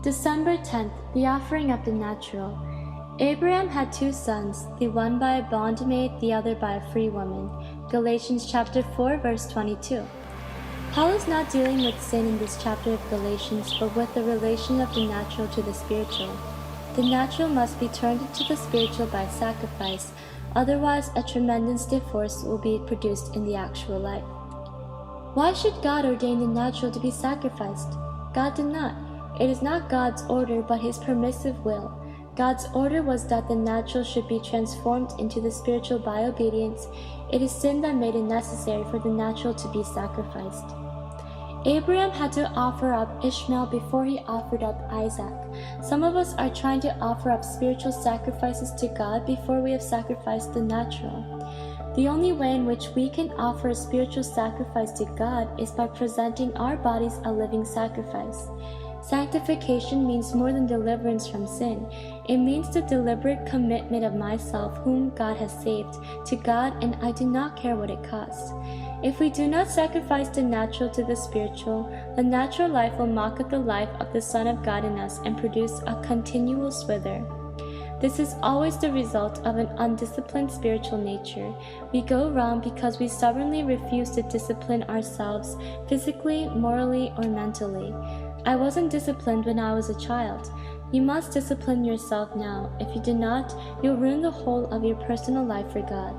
December 10th, the offering of the natural. Abraham had two sons, the one by a bondmaid, the other by a free woman. Galatians chapter 4, verse 22. Paul is not dealing with sin in this chapter of Galatians, but with the relation of the natural to the spiritual. The natural must be turned into the spiritual by sacrifice, otherwise a tremendous divorce will be produced in the actual life. Why should God ordain the natural to be sacrificed? God did not. It is not God's order, but His permissive will. God's order was that the natural should be transformed into the spiritual by obedience. It is sin that made it necessary for the natural to be sacrificed. Abraham had to offer up Ishmael before he offered up Isaac. Some of us are trying to offer up spiritual sacrifices to God before we have sacrificed the natural. The only way in which we can offer a spiritual sacrifice to God is by presenting our bodies a living sacrifice. Sanctification means more than deliverance from sin. It means the deliberate commitment of myself, whom God has saved, to God, and I do not care what it costs. If we do not sacrifice the natural to the spiritual, the natural life will mock at the life of the Son of God in us and produce a continual wither. This is always the result of an undisciplined spiritual nature. We go wrong because we stubbornly refuse to discipline ourselves physically, morally, or mentally. I wasn't disciplined when I was a child. You must discipline yourself now. If you do not, you'll ruin the whole of your personal life for God.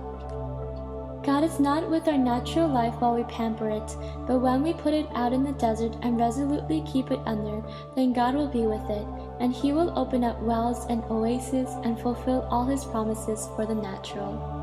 God is not with our natural life while we pamper it, but when we put it out in the desert and resolutely keep it under, then God will be with it, and He will open up wells and oases and fulfill all His promises for the natural.